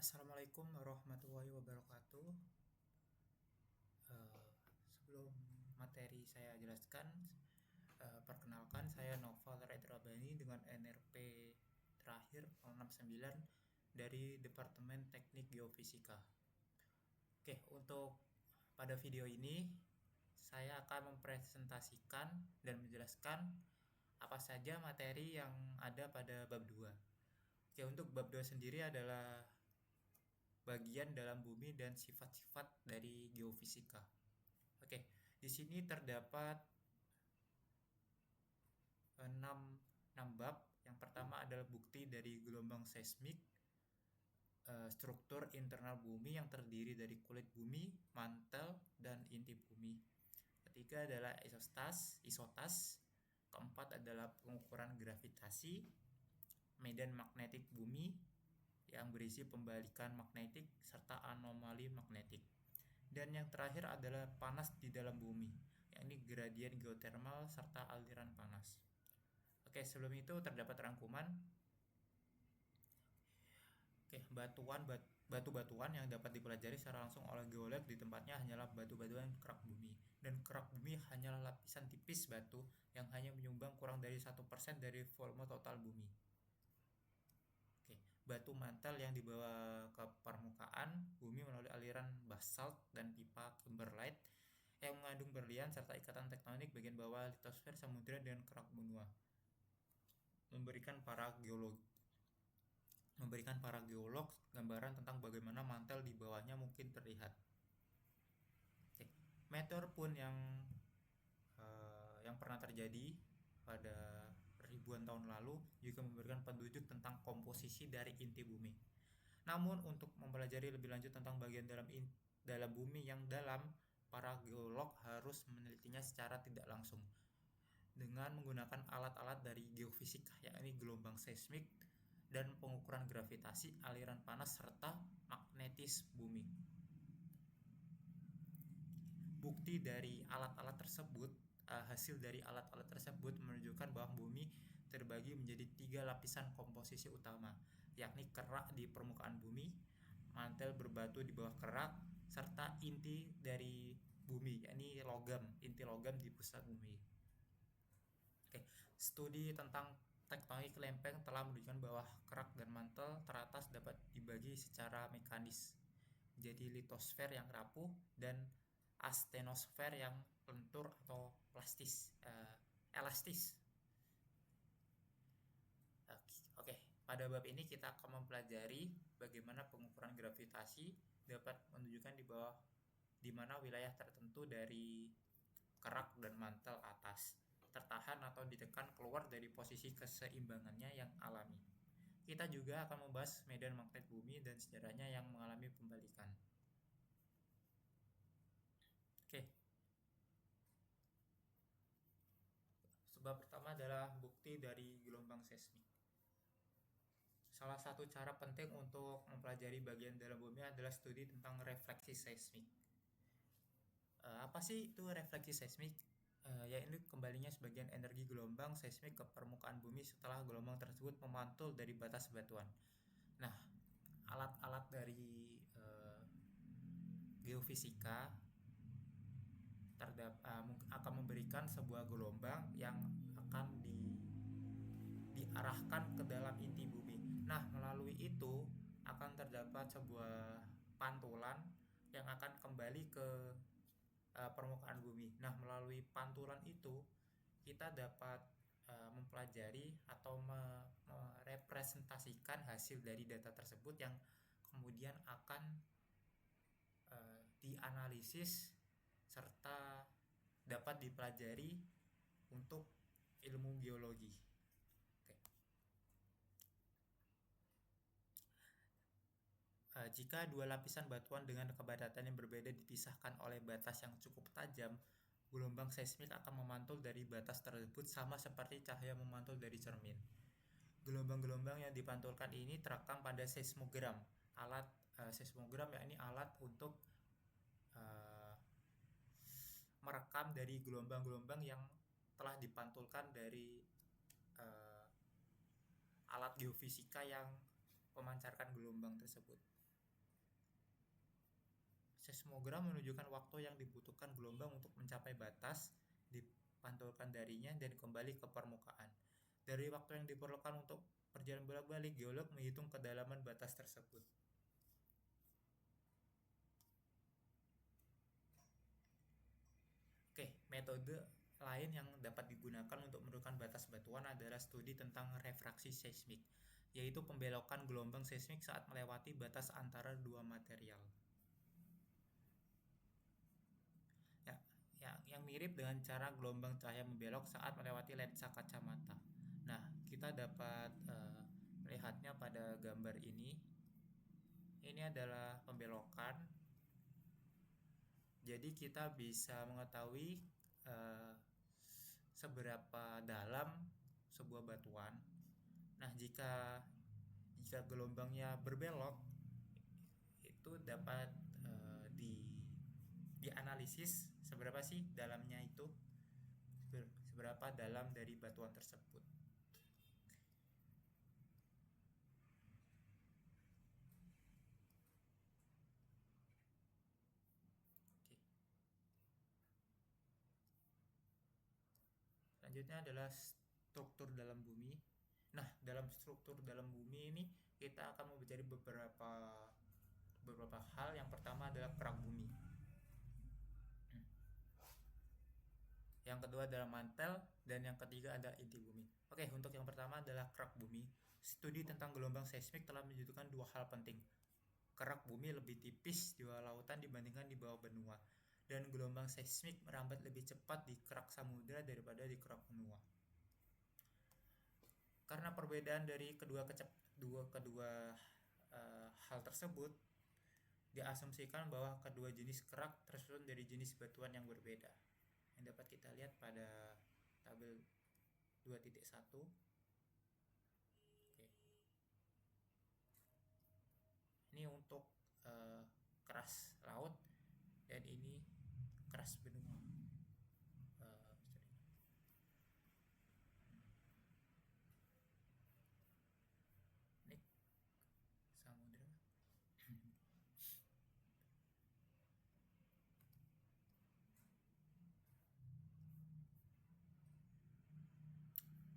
Assalamualaikum warahmatullahi wabarakatuh. Eh, Sebelum materi saya jelaskan, perkenalkan saya Noval Redrabani dengan NRP terakhir 069 dari Departemen Teknik Geofisika. Oke, untuk pada video ini saya akan mempresentasikan dan menjelaskan apa saja materi yang ada pada bab 2. Oke, untuk bab 2 sendiri adalah bagian dalam bumi dan sifat-sifat dari geofisika. Oke, di sini terdapat 6 bab. Yang pertama adalah bukti dari gelombang seismik, struktur internal bumi yang terdiri dari kulit bumi, mantel, dan inti bumi. Ketiga adalah isotas. Keempat adalah pengukuran gravitasi, medan magnetik bumi yang berisi pembalikan magnetik serta anomali magnetik. Dan yang terakhir adalah panas di dalam bumi, yakni gradien geotermal serta aliran panas. Oke, sebelum itu terdapat rangkuman. Oke, batu-batuan yang dapat dipelajari secara langsung oleh geolog di tempatnya hanyalah batu-batuan kerak bumi. Dan kerak bumi hanyalah lapisan tipis batu yang hanya menyumbang kurang dari 1% dari volume total bumi. Oke, batu mantel yang dibawa ke permukaan bumi melalui aliran basalt dan pipa kimberlite yang mengandung berlian serta ikatan tektonik bagian bawah litosfer samudra dan kerak benua, memberikan para geolog gambaran tentang bagaimana mantel di bawahnya mungkin terlihat. Oke, meteor pun yang pernah terjadi pada ribuan tahun lalu juga memberikan petunjuk tentang komposisi dari inti bumi. Namun untuk mempelajari lebih lanjut tentang bagian dalam bumi yang dalam, para geolog harus menelitinya secara tidak langsung dengan menggunakan alat-alat dari geofisika, yakni gelombang seismik dan pengukuran gravitasi, aliran panas serta magnetis bumi. Bukti dari alat-alat tersebut, hasil dari alat-alat tersebut menunjukkan bahwa bumi terbagi menjadi 3 lapisan komposisi utama, yakni kerak di permukaan bumi, mantel berbatu di bawah kerak, serta inti dari bumi, yakni inti logam di pusat bumi. Oke, studi tentang tektonik lempeng telah menunjukkan bahwa kerak dan mantel teratas dapat dibagi secara mekanis jadi litosfer yang rapuh dan astenosfer yang lentur atau elastis. Oke, pada bab ini kita akan mempelajari bagaimana pengukuran gravitasi dapat menunjukkan di mana wilayah tertentu dari kerak dan mantel atas tertahan atau ditekan keluar dari posisi keseimbangannya yang alami. Kita juga akan membahas medan magnet bumi dan sejarahnya yang mengalami pembalikan. Oke. Sebab pertama adalah bukti dari gelombang seismik. Salah satu cara penting untuk mempelajari bagian dalam bumi adalah studi tentang refleksi seismik. Apa sih itu refleksi seismik? Yaitu kembalinya sebagian energi gelombang seismik ke permukaan bumi setelah gelombang tersebut memantul dari batas batuan. Nah, alat-alat dari geofisika akan memberikan sebuah gelombang yang akan diarahkan ke dalam inti bumi. Nah, melalui itu akan terdapat sebuah pantulan yang akan kembali ke permukaan bumi. Nah, melalui pantulan itu kita dapat mempelajari atau merepresentasikan hasil dari data tersebut yang kemudian akan dianalisis serta dapat dipelajari untuk ilmu geologi. Oke. Jika dua lapisan batuan dengan kepadatan yang berbeda dipisahkan oleh batas yang cukup tajam, gelombang seismik akan memantul dari batas tersebut sama seperti cahaya memantul dari cermin. Gelombang-gelombang yang dipantulkan ini terekam pada seismogram. Alat seismogram yakni alat untuk merekam dari gelombang-gelombang yang telah dipantulkan dari alat geofisika yang memancarkan gelombang tersebut. Seismogram menunjukkan waktu yang dibutuhkan gelombang untuk mencapai batas, dipantulkan darinya, dan kembali ke permukaan. Dari waktu yang diperlukan untuk perjalanan bolak-balik, geolog menghitung kedalaman batas tersebut. Oke, metode lain yang dapat digunakan untuk menentukan batas batuan adalah studi tentang refraksi seismik, yaitu pembelokan gelombang seismik saat melewati batas antara dua material. Yang mirip dengan cara gelombang cahaya membelok saat melewati lensa kacamata. Nah, kita dapat melihatnya pada gambar ini. Ini adalah pembelokan. Jadi kita bisa mengetahui seberapa dalam sebuah batuan. Nah, jika gelombangnya berbelok, itu dapat dianalisis seberapa sih dalamnya itu, seberapa dalam dari batuan tersebut. Selanjutnya adalah struktur dalam bumi. Nah, dalam struktur dalam bumi ini kita akan mempelajari beberapa hal. Yang pertama adalah kerak bumi. Yang kedua adalah mantel, dan yang ketiga adalah inti bumi. Oke, untuk yang pertama adalah kerak bumi. Studi tentang gelombang seismik telah menunjukkan dua hal penting. Kerak bumi lebih tipis di bawah lautan dibandingkan di bawah benua, dan gelombang seismik merambat lebih cepat di kerak samudera daripada di kerak benua. Karena perbedaan dari kedua hal tersebut, diasumsikan bahwa kedua jenis kerak tersusun dari jenis batuan yang berbeda, yang dapat kita lihat pada tabel 2.1. Ini untuk keras laut, dan ini keras benua. Ini samudra.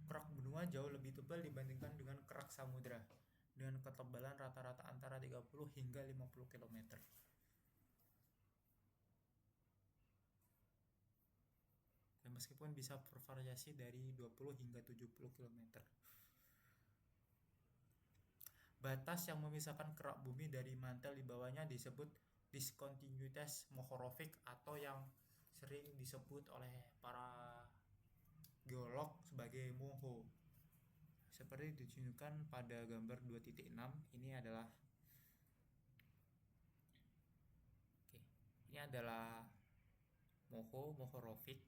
Kerak benua jauh lebih tebal dibandingkan dengan kerak samudra, dengan ketebalan rata-rata antara 30 hingga 50 km. Dan meskipun bisa bervariasi dari 20 hingga 70 km. Batas yang memisahkan kerak bumi dari mantel di bawahnya disebut diskontinuitas Mohorovic, atau yang sering disebut oleh para geolog sebagai moho. Seperti ditunjukkan pada gambar 2.6. Ini adalah Mohorovic,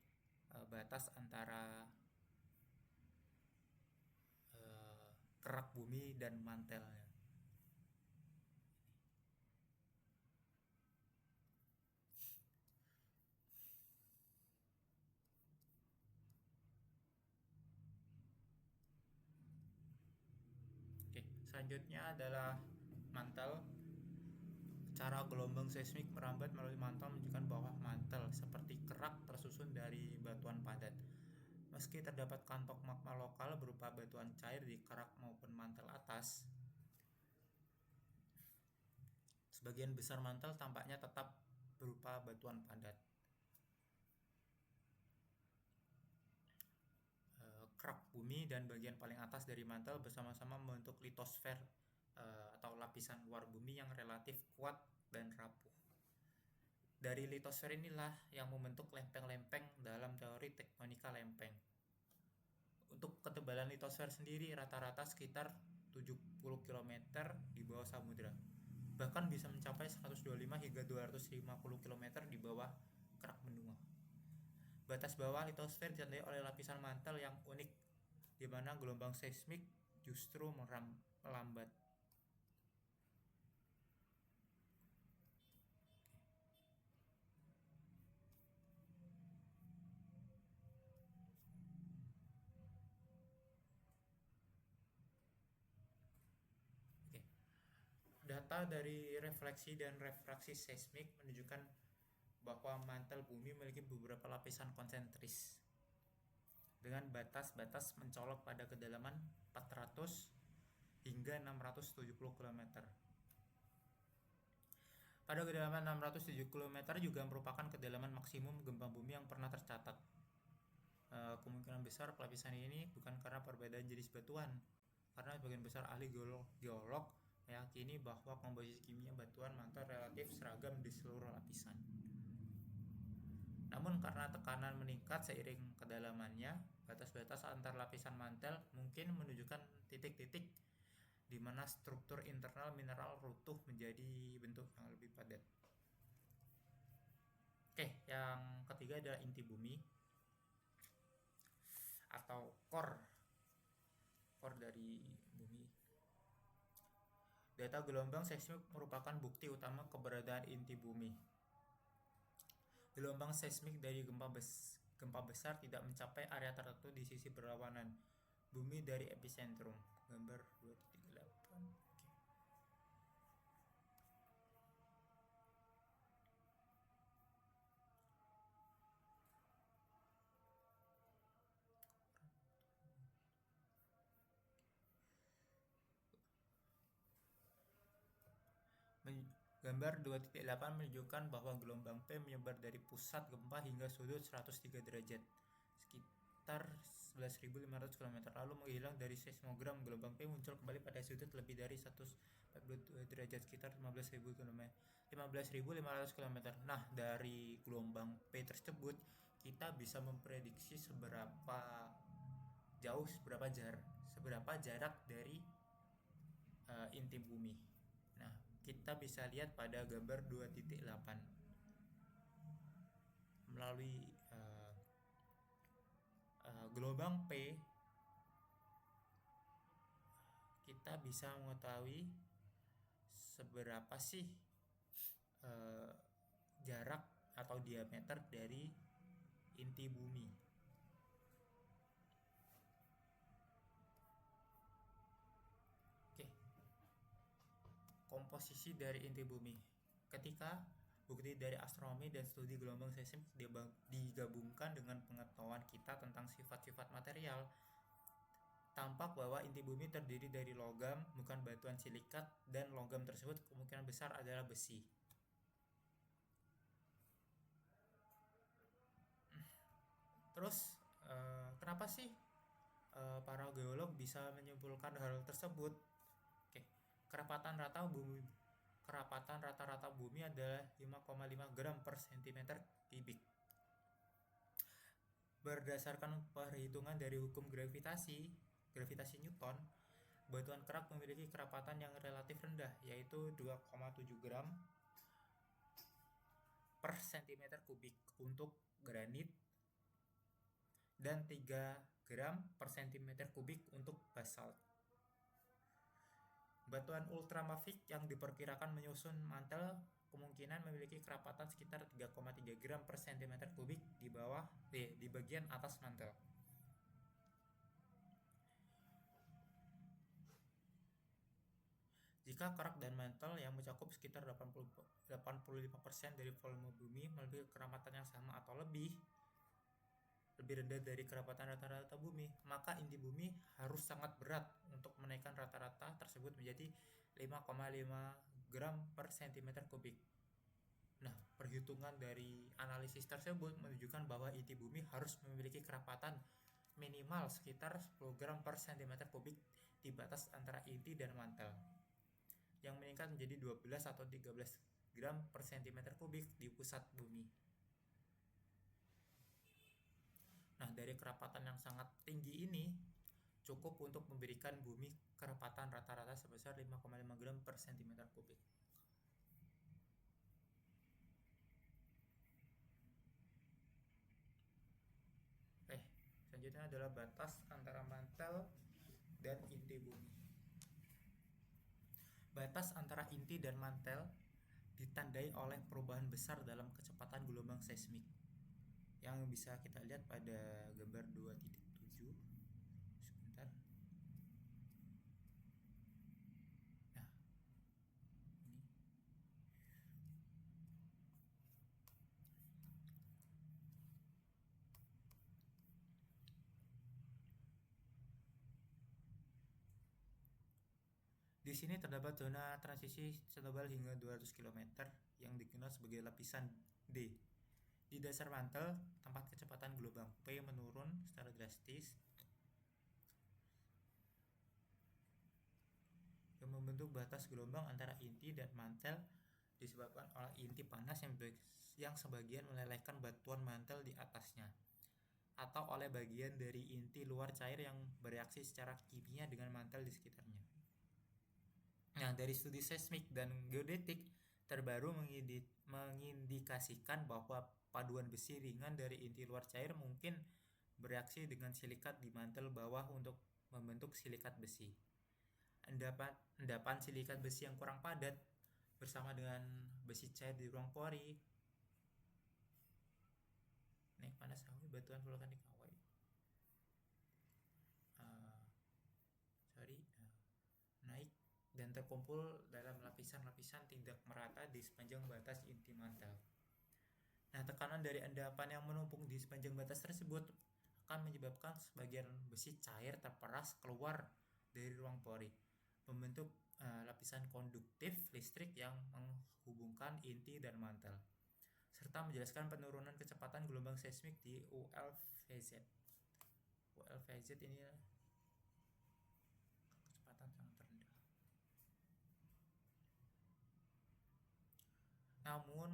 batas antara kerak bumi dan mantelnya. Selanjutnya adalah mantel. Cara gelombang seismik merambat melalui mantel menunjukkan bahwa mantel seperti kerak tersusun dari batuan padat. Meski terdapat kantong magma lokal berupa batuan cair di kerak maupun mantel atas, sebagian besar mantel tampaknya tetap berupa batuan padat. Kerak bumi dan bagian paling atas dari mantel bersama-sama membentuk litosfer atau lapisan luar bumi yang relatif kuat dan rapuh. Dari litosfer inilah yang membentuk lempeng-lempeng dalam teori tektonika lempeng. Untuk ketebalan litosfer sendiri rata-rata sekitar 70 km di bawah samudra. Bahkan bisa mencapai 125 hingga 250 km di bawah kerak benua. Batas bawah litosfer ditandai oleh lapisan mantel yang unik, di mana gelombang seismik justru melambat. Data dari refleksi dan refraksi seismik menunjukkan bahwa mantel bumi memiliki beberapa lapisan konsentris dengan batas-batas mencolok pada kedalaman 400 hingga 670 km. Pada kedalaman 670 km juga merupakan kedalaman maksimum gempa bumi yang pernah tercatat. Kemungkinan besar lapisan ini bukan karena perbedaan jenis batuan, karena sebagian besar ahli geolog meyakini bahwa komposisi kimia batuan mantel relatif seragam di seluruh lapisan. Namun karena tekanan meningkat seiring kedalamannya, batas-batas antar lapisan mantel mungkin menunjukkan titik-titik di mana struktur internal mineral runtuh menjadi bentuk yang lebih padat. Oke, yang ketiga adalah inti bumi atau core dari bumi. Data gelombang seismik merupakan bukti utama keberadaan inti bumi. Gelombang seismik dari gempa besar tidak mencapai area tertentu di sisi berlawanan bumi dari epicentrum. Gambar 2.8. Gambar 2.8 menunjukkan bahwa gelombang P menyebar dari pusat gempa hingga sudut 103 derajat, sekitar 11.500 km, lalu menghilang dari seismogram. Gelombang P muncul kembali pada sudut lebih dari 142 derajat, sekitar 15.500 km. Nah, dari gelombang P tersebut kita bisa memprediksi seberapa jauh, seberapa jarak dari inti bumi. Nah, kita bisa lihat pada gambar 2.8 melalui gelombang P kita bisa mengetahui seberapa sih jarak atau diameter dari inti bumi. Oke. Komposisi dari inti bumi. Ketika bukti dari astronomi dan studi gelombang seismik digabungkan dengan pengetahuan kita tentang sifat-sifat material, tampak bahwa inti bumi terdiri dari logam, bukan batuan silikat, dan logam tersebut kemungkinan besar adalah besi. Terus kenapa sih para geolog bisa menyimpulkan hal tersebut? Oke, kerapatan rata-rata bumi adalah 5,5 gram per centimeter kubik. Berdasarkan perhitungan dari hukum gravitasi Newton, batuan kerak memiliki kerapatan yang relatif rendah, yaitu 2,7 gram per centimeter kubik untuk granit dan 3 gram per centimeter kubik untuk basalt. Batuan ultramafic yang diperkirakan menyusun mantel kemungkinan memiliki kerapatan sekitar 3,3 gram per centimeter kubik di bagian atas mantel. Jika kerak dan mantel yang mencakup sekitar 85% dari volume bumi memiliki kerapatan yang sama atau lebih rendah dari kerapatan rata-rata bumi, maka inti bumi harus sangat berat untuk menaikkan rata-rata tersebut menjadi 5,5 gram per centimeter kubik. Nah, perhitungan dari analisis tersebut menunjukkan bahwa inti bumi harus memiliki kerapatan minimal sekitar 10 gram per centimeter kubik di batas antara inti dan mantel, yang meningkat menjadi 12 atau 13 gram per centimeter kubik di pusat bumi. Nah, dari kerapatan yang sangat tinggi ini cukup untuk memberikan bumi kerapatan rata-rata sebesar 5,5 gram per centimeter kubik. Selanjutnya adalah batas antara mantel dan inti bumi. Batas antara inti dan mantel ditandai oleh perubahan besar dalam kecepatan gelombang seismik yang bisa kita lihat pada gambar 2.7. Sebentar. Nah, Di sini terdapat zona transisi setebal hingga 200 km yang dikenal sebagai lapisan D. Di dasar mantel, tempat kecepatan gelombang P menurun secara drastis yang membentuk batas gelombang antara inti dan mantel disebabkan oleh inti panas yang sebagian melelehkan batuan mantel di atasnya, atau oleh bagian dari inti luar cair yang bereaksi secara kimia dengan mantel di sekitarnya. Nah, dari studi seismik dan geodetik terbaru mengindikasikan bahwa paduan besi ringan dari inti luar cair mungkin bereaksi dengan silikat di mantel bawah untuk membentuk silikat besi. Endapan silikat besi yang kurang padat bersama dengan besi cair di ruang pori naik panas Hawaii, batuan vulkanik Hawaii. Naik dan terkumpul dalam lapisan-lapisan tidak merata di sepanjang batas inti mantel. Nah, tekanan dari endapan yang menumpuk di sepanjang batas tersebut akan menyebabkan sebagian besi cair terperas keluar dari ruang pori, membentuk lapisan konduktif listrik yang menghubungkan inti dan mantel, serta menjelaskan penurunan kecepatan gelombang seismik di ULVZ. ULVZ ini kecepatan sangat rendah. Namun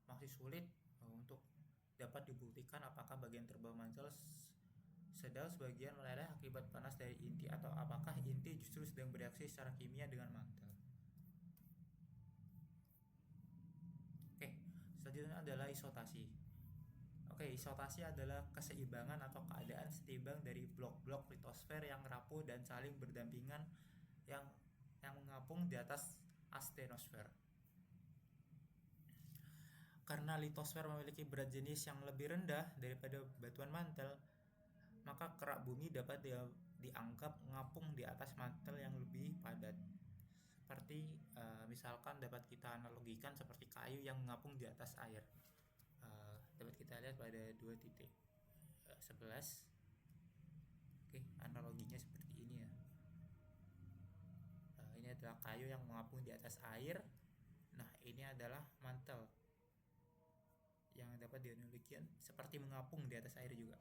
masih sulit untuk dapat dibuktikan apakah bagian terbawah mantel sedang sebagian meleleh akibat panas dari inti atau apakah inti justru sedang bereaksi secara kimia dengan mantel. Oke, selanjutnya adalah isotasi. Isotasi adalah keseimbangan atau keadaan setimbang dari blok-blok litosfer yang rapuh dan saling berdampingan yang mengapung di atas astenosfer. Karena litosfer memiliki berat jenis yang lebih rendah daripada batuan mantel, maka kerak bumi dapat dianggap mengapung di atas mantel yang lebih padat. Seperti misalkan dapat kita analogikan seperti kayu yang mengapung di atas air. Dapat kita lihat pada 2.11. Analoginya seperti ini ya. Ini adalah kayu yang mengapung di atas air. Nah, ini adalah mantel yang dapat dianalogikan seperti mengapung di atas air juga.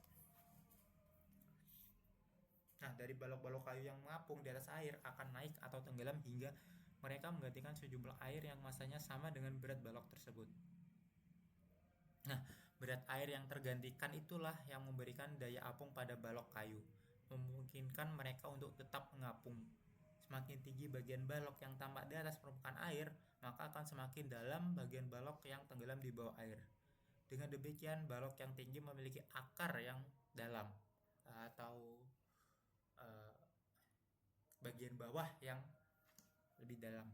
Nah, dari balok-balok kayu yang mengapung di atas air akan naik atau tenggelam hingga mereka menggantikan sejumlah air yang masanya sama dengan berat balok tersebut. Nah, berat air yang tergantikan itulah yang memberikan daya apung pada balok kayu, memungkinkan mereka untuk tetap mengapung. Semakin tinggi bagian balok yang tampak di atas permukaan air, maka akan semakin dalam bagian balok yang tenggelam di bawah air. Dengan demikian, balok yang tinggi memiliki akar yang dalam atau bagian bawah yang lebih dalam,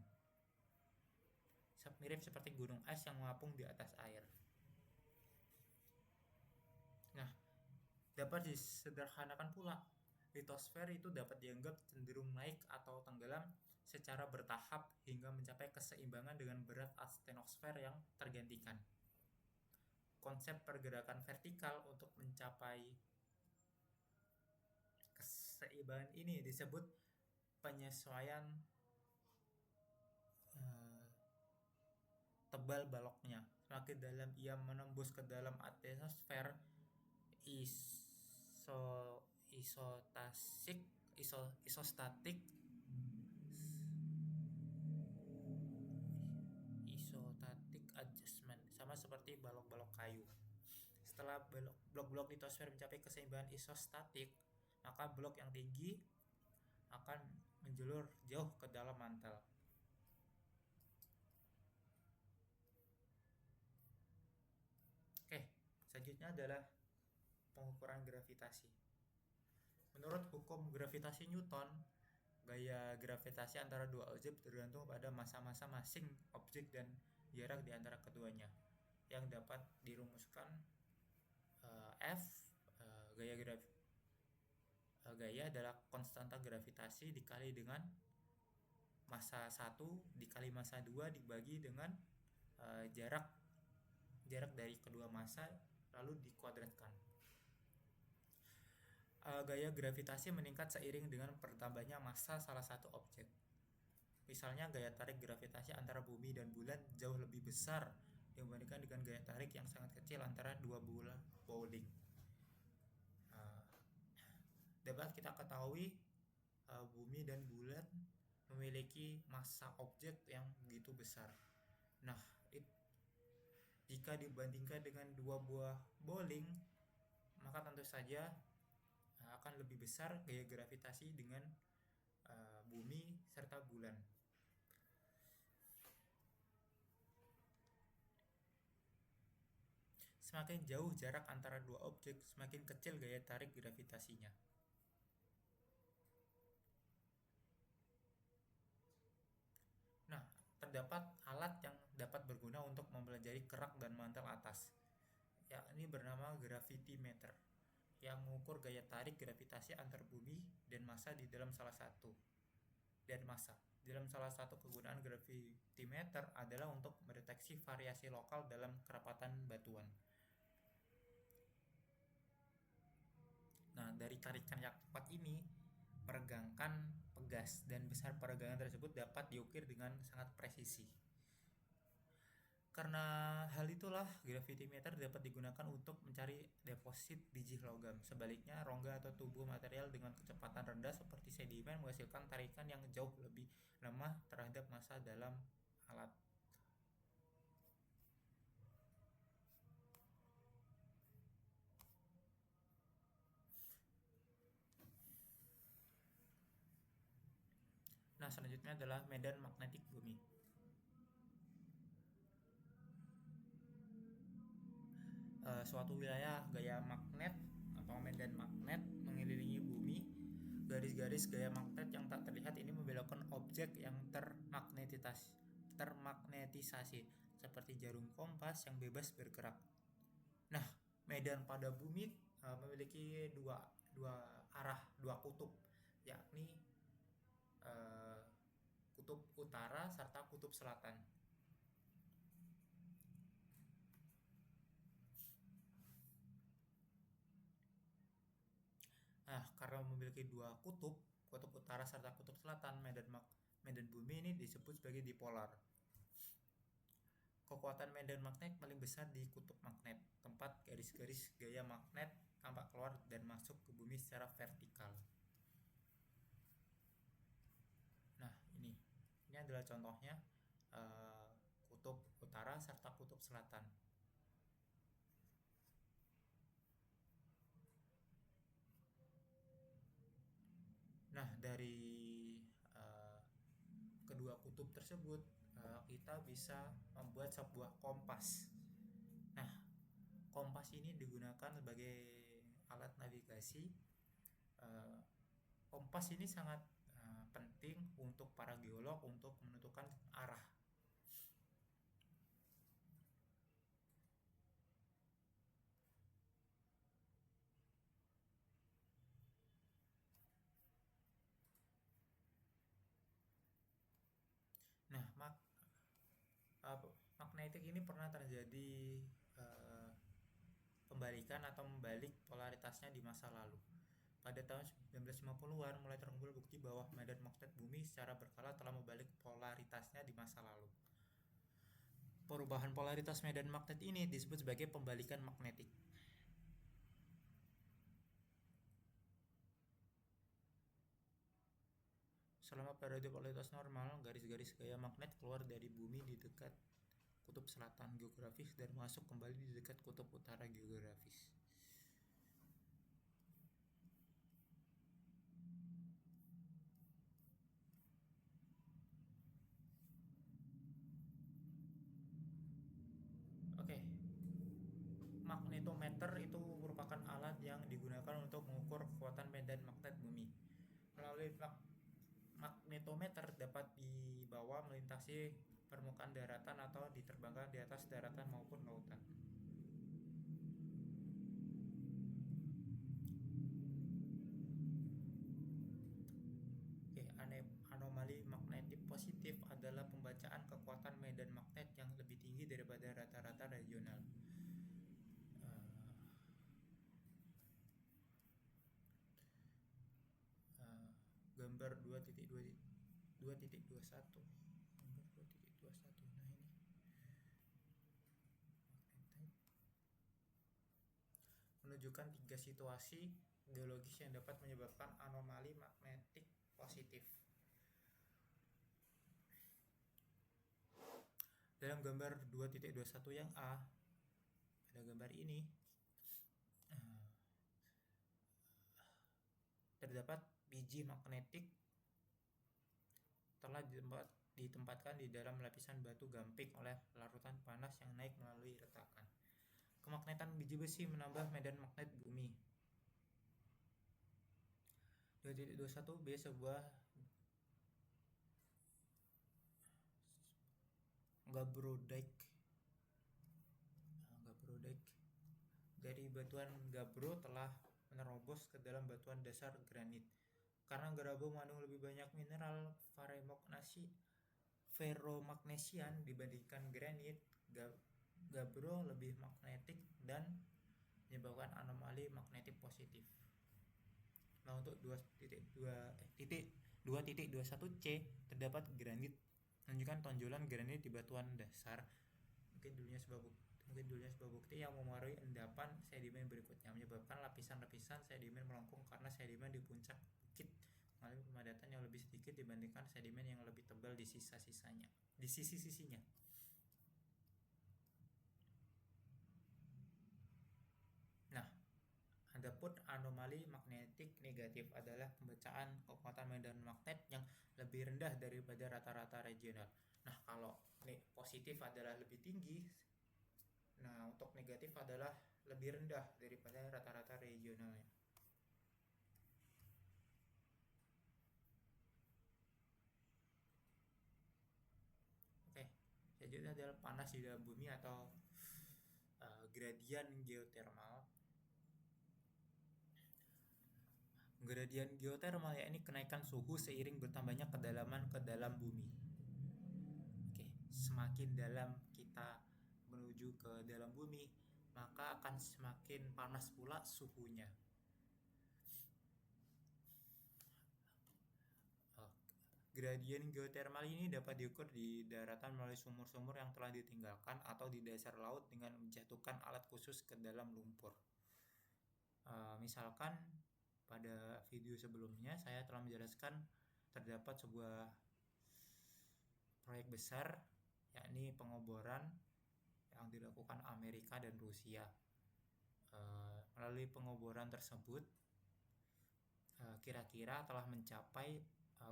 mirip seperti gunung es yang mengapung di atas air. Nah, dapat disederhanakan pula, litosfer itu dapat dianggap cenderung naik atau tenggelam secara bertahap hingga mencapai keseimbangan dengan berat astenosfer yang tergantikan. Konsep pergerakan vertikal untuk mencapai keseimbangan ini disebut penyesuaian tebal baloknya. Semakin dalam ia menembus ke dalam astenosfer, isostatic adjustment, sama seperti balok-balok kayu. Setelah blok-blok litosfer mencapai keseimbangan isostatik, maka blok yang tinggi akan menjulur jauh ke dalam mantel. Selanjutnya adalah pengukuran gravitasi. Menurut hukum gravitasi Newton, gaya gravitasi antara dua objek tergantung pada massa-massa masing objek dan jarak di antara keduanya, yang dapat dirumuskan F gaya adalah konstanta gravitasi dikali dengan massa 1 dikali massa 2 dibagi dengan jarak dari kedua massa lalu dikuadratkan. Gaya gravitasi meningkat seiring dengan bertambahnya massa salah satu objek. Misalnya gaya tarik gravitasi antara bumi dan bulan jauh lebih besar dibandingkan dengan gaya tarik yang sangat kecil antara dua bola bowling. Uh, Dapat kita ketahui bumi dan bulan memiliki massa objek yang begitu besar. Nah, jika dibandingkan dengan dua buah bowling, maka tentu saja akan lebih besar gaya gravitasi dengan bumi serta bulan. Semakin jauh jarak antara dua objek, semakin kecil gaya tarik gravitasinya. Nah, terdapat alat yang dapat berguna untuk mempelajari kerak dan mantel atas, yakni bernama gravitymeter, yang mengukur gaya tarik gravitasi antar bumi dan massa di dalam salah satu. Dalam salah satu kegunaan gravitymeter adalah untuk mendeteksi variasi lokal dalam kerapatan batuan. Nah, dari tarikan yang tepat ini, peregangkan pegas dan besar peregangan tersebut dapat diukir dengan sangat presisi. Karena hal itulah gravitymeter dapat digunakan untuk mencari deposit biji logam. Sebaliknya, rongga atau tubuh material dengan kecepatan rendah seperti sedimen menghasilkan tarikan yang jauh lebih lemah terhadap massa dalam alat. Nah, selanjutnya adalah medan magnetik bumi. Suatu wilayah gaya magnet atau medan magnet mengelilingi bumi. Garis-garis gaya magnet yang tak terlihat ini membelokkan objek yang termagnetisasi seperti jarum kompas yang bebas bergerak. Nah, medan pada bumi memiliki dua kutub, yakni kutub utara serta kutub selatan. Nah, karena memiliki dua kutub utara serta kutub selatan, medan bumi ini disebut sebagai dipolar. Kekuatan medan magnet paling besar di kutub magnet, tempat garis-garis gaya magnet tampak keluar dan masuk ke bumi secara vertikal. Nah, ini adalah contohnya kutub utara serta kutub selatan. Nah, dari kedua kutub tersebut kita bisa membuat sebuah kompas. Nah, kompas ini digunakan sebagai alat navigasi. Kompas ini sangat penting untuk para geolog untuk menentukan arah. Nah, magnetik ini pernah terjadi pembalikan atau membalik polaritasnya di masa lalu. Pada tahun 1950-an mulai terkumpul bukti bahwa medan magnet bumi secara berkala telah membalik polaritasnya di masa lalu. Perubahan polaritas medan magnet ini disebut sebagai pembalikan magnetik. Selama periode polaritas normal, garis-garis gaya magnet keluar dari bumi di dekat kutub selatan geografis dan masuk kembali di dekat kutub utara geografis. Oke. Magnetometer itu merupakan alat yang digunakan untuk mengukur kekuatan medan magnet bumi. Melalui magnetometer dapat dibawa melintasi permukaan daratan atau diterbangkan di atas daratan maupun lautan. Anomali magnetik positif adalah pembacaan kekuatan medan magnet yang lebih tinggi daripada rata-rata regional. gambar 2.2.2.21. Gambar 2.21. Nah, ini menunjukkan 3 situasi geologis yang dapat menyebabkan anomali magnetik positif. Dalam gambar 2.21 yang A, pada gambar ini terdapat biji magnetik telah ditempatkan di dalam lapisan batu gamping oleh larutan panas yang naik melalui retakan. Kemagnetan biji besi menambah medan magnet bumi. 2.21b sebuah gabbro-dike dari batuan gabbro telah menerobos ke dalam batuan dasar granit. Karena gabbro mengandung lebih banyak mineral ferromagnesian dibandingkan granit, gabbro lebih magnetik dan menyebabkan anomali magnetik positif. Nah, untuk 2.21c terdapat granit, menunjukkan tonjolan granit di batuan dasar. Mungkin dulunya sebuah bukti yang memengaruhi endapan sedimen berikutnya, menyebabkan lapisan-lapisan sedimen melengkung karena sedimen di puncak bukit mengalami pemadatan yang lebih sedikit dibandingkan sedimen yang lebih tebal di sisi-sisinya. Nah, adapun anomali magnetik negatif adalah pembacaan kekuatan medan magnet yang lebih rendah daripada rata-rata regional. Nah, kalau positif adalah lebih tinggi, nah untuk negatif adalah lebih rendah daripada rata-rata regionalnya. Oke, selanjutnya adalah panas di dalam bumi atau gradien geotermal. Gradien geotermal yakni kenaikan suhu seiring bertambahnya kedalaman ke dalam bumi. Oke, semakin dalam kita menuju ke dalam bumi, maka akan semakin panas pula suhunya. Gradien geotermal ini dapat diukur di daratan melalui sumur-sumur yang telah ditinggalkan atau di dasar laut dengan menjatuhkan alat khusus ke dalam lumpur. Misalkan pada video sebelumnya saya telah menjelaskan terdapat sebuah proyek besar, yakni pengoboran yang dilakukan Amerika dan Rusia. Melalui pengoboran tersebut kira-kira telah mencapai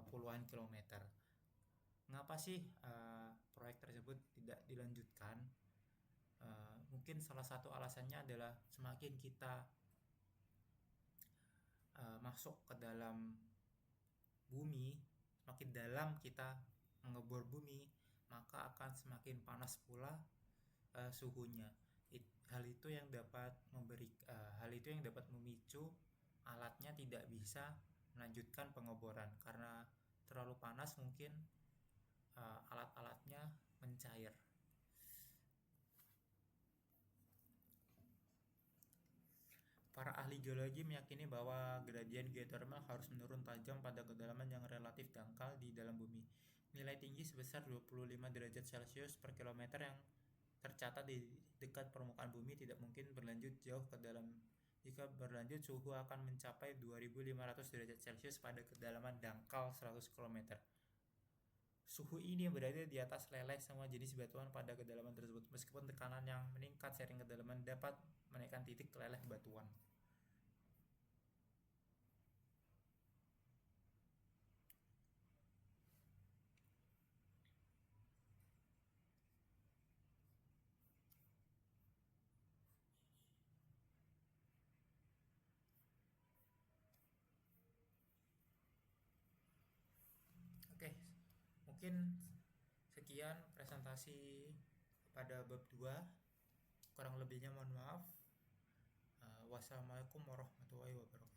puluhan kilometer. Mengapa sih proyek tersebut tidak dilanjutkan? Mungkin salah satu alasannya adalah semakin kita masuk ke dalam bumi, semakin dalam kita mengebor bumi, maka akan semakin panas pula suhunya. Hal itu yang dapat memicu alatnya tidak bisa melanjutkan pengeboran karena terlalu panas, mungkin alat-alatnya mencair. Para ahli geologi meyakini bahwa gradien geotermal harus menurun tajam pada kedalaman yang relatif dangkal di dalam bumi. Nilai tinggi sebesar 25 derajat Celcius per kilometer yang tercatat di dekat permukaan bumi tidak mungkin berlanjut jauh ke dalam. Jika berlanjut, suhu akan mencapai 2500 derajat Celcius pada kedalaman dangkal 100 km. Suhu ini berada di atas leleh semua jenis batuan pada kedalaman tersebut. Meskipun tekanan yang meningkat seiring kedalaman dapat menaikkan titik leleh batuan. Oke, mungkin sekian presentasi pada bab 2. Kurang lebihnya mohon maaf. Wassalamualaikum warahmatullahi wabarakatuh.